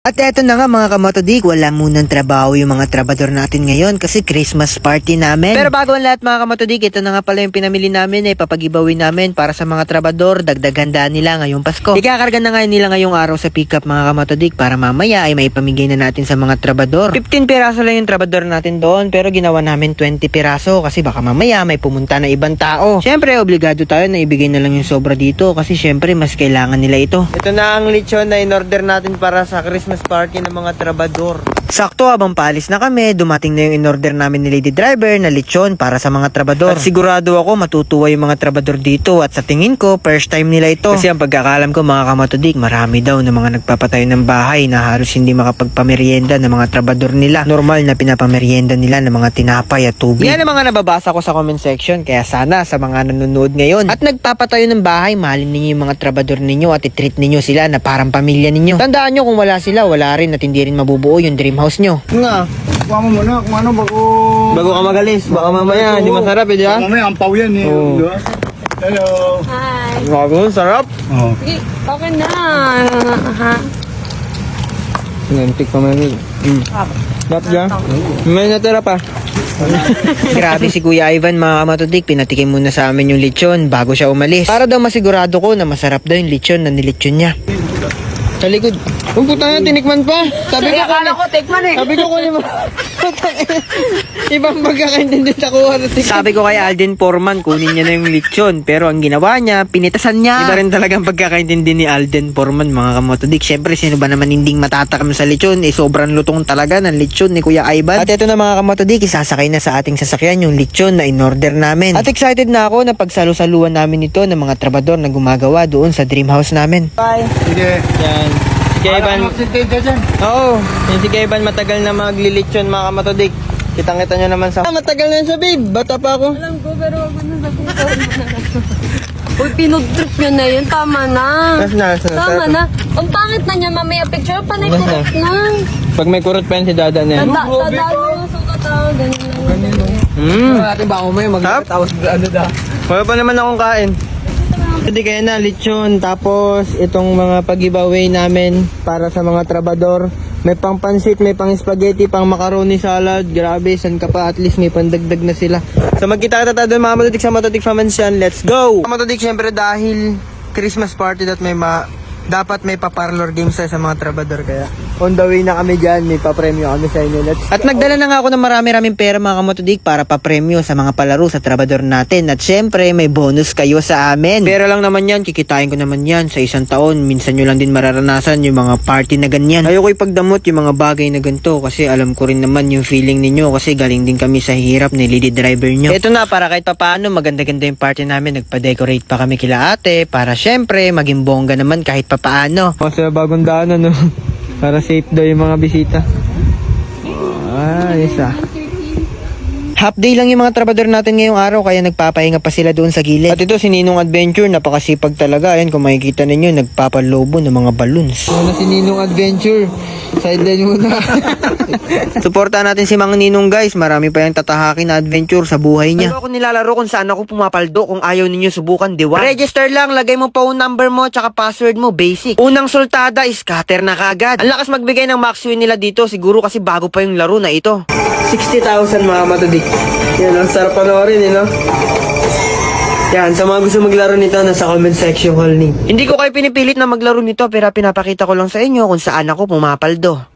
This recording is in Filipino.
At eto na nga mga kamotodik, wala munang trabaho yung mga trabador natin ngayon kasi Christmas party namin. Pero bago ang lahat mga kamotodik, ito na nga pala yung pinamili namin papag-giveaway namin para sa mga trabador, dagdag handaan nila ngayong Pasko. Ikakarga na nga nila ngayong araw sa pickup mga kamotodik para mamaya ay maipamigay na natin sa mga trabador. 15 piraso lang yung trabador natin doon pero ginawa namin 20 piraso kasi baka mamaya may pumunta na ibang tao. Syempre obligado tayo na ibigay na lang yung sobra dito kasi syempre mas kailangan nila ito. Ito na ang lechon na in-order natin para sa Christmas party ng mga trabador. Sakto habang paalis na kami, dumating na yung in-order namin ni Lady Driver na lechon para sa mga trabador. At sigurado ako matutuwa yung mga trabador dito at sa tingin ko first time nila ito. Kasi ang pagkakalam ko mga kamatodik, marami daw na mga nagpapatayo ng bahay na halos hindi makapagpamerienda ng mga trabador nila. Normal na pinapamerienda nila ng mga tinapay at tubig. Yan ang mga nababasa ko sa comment section kaya sana sa mga nanonood ngayon at nagpapatayo ng bahay, mahalin ninyo yung mga trabador ninyo at i-treat ninyo sila na parang pamilya ninyo. Tandaan nyo kung wala sila, wala rin at hindi rin mabubuo yung dream house nyo. Nga. Kuha mo muna kung ano Bago ka magalis, baka mamaya hindi masarap di ba? Mamaya ampaw yan Oo. Di ba? Hello. Hi. Bago, sarap. Oh. Sige, okay na. Ha? Sinantik pa man yun. Sarap dyan? May natira pa. Grabe si Kuya Ivan mga kamatodik, pinatikim muna sa amin yung lechon bago siya umalis. Para daw masigurado ko na masarap daw yung lechon na nilechon niya. Sa likod. Ang puta na, tinikman pa. Sabi ko Akala ko, tikman eh. Sabi ko kunin mo. Ibang pagkakaintindi sa kuha. Sabi ko kay Alden Foreman, kunin niya na yung lechon. Pero ang ginawa niya, pinitasan niya. Iba rin talagang pagkakaintindi ni Alden Foreman, mga kamotodik. Siyempre, sino ba naman hinding matatakam sa lechon? Sobrang lutong talaga ng lechon ni Kuya Ivan. At ito na mga kamotodik, isasakay na sa ating sasakyan yung lechon na in-order namin. At excited na ako na pagsalu-saluan namin ito ng mga trabador na gumagawa doon sa dream house namin. Bye! Sige. Yan. Si Evan, Magsintensya dyan. oo, yung si Evan matagal na maglilitsyon mga kamatodik. Kitang-kita nyo naman sa... matagal na siya babe, bata pa ako. Alam ko, pero wag mo na sabihin. Uy, pinag-trip nyo na yun. Tama na. Tama na. Ang pangit na niya mamaya picture. Panay-kurot na. Pag may kurot pa yan si Dada na yan. Tadalo yung sukat ako. Ganun lang. Natin ba ako may Tapos ano da? wala pa naman akong kain. Hindi kaya na lechon, tapos itong mga pag-giveaway namin para sa mga trabador. May pang pansit, may pang spaghetti, pang macaroni salad. Grabe, san ka pa? At least may pandagdag na sila. So magkita-kita tayo doon mga matutik sa Matutik Famansyan. Let's go! Mga matutik, syempre dahil Christmas party dapat may pa-parlor games tayo sa mga trabador. Kaya on the way na kami dyan, may pa-premyo kami sa inyo. At nagdala na nga ako ng marami-raming pera mga kamotodik para pa-premyo sa mga palaro sa trabador natin. At syempre, may bonus kayo sa amin. Pera lang naman yan, kikitain ko naman yan sa isang taon. Minsan nyo lang din mararanasan yung mga party na ganyan. Ayoko ipagdamot yung mga bagay na ganito kasi alam ko rin naman yung feeling ninyo kasi galing din kami sa hirap ni Lady Driver nyo. Ito na, para kahit papaano maganda-ganda yung party namin. Nagpa-decorate pa kami kila ate para syempre maging bongga naman kahit papaano. Kasi bagong daan ano. Para safe daw yung mga bisita. Isa. Half day lang yung mga trabador natin ngayong araw kaya nagpapahinga pa sila doon sa gilid. At ito si Ninong Adventure, napakasipag talaga. Ayan kung makikita ninyo, nagpapalobo ng mga balloons. Ano si Ninong Adventure? Sideline muna. Suportahan natin si Mang Ninong guys. Marami pa yung tatahakin na adventure sa buhay niya. Ano ako nilalaro kung saan ako pumapaldo kung ayaw ninyo subukan, diwa? Register lang, lagay mo phone number mo tsaka password mo, basic. Unang sultada, scatter na kagad. Ang lakas magbigay ng max win nila dito, siguro kasi bago pa yung laro na ito. 60,000 mga matudik. Yan, ang sarap panoorin, no? Yan, sa mga gusto maglaro nito, nasa comment section hall link. Hindi ko kayo pinipilit na maglaro nito, pero pinapakita ko lang sa inyo kung saan ako pumapaldo.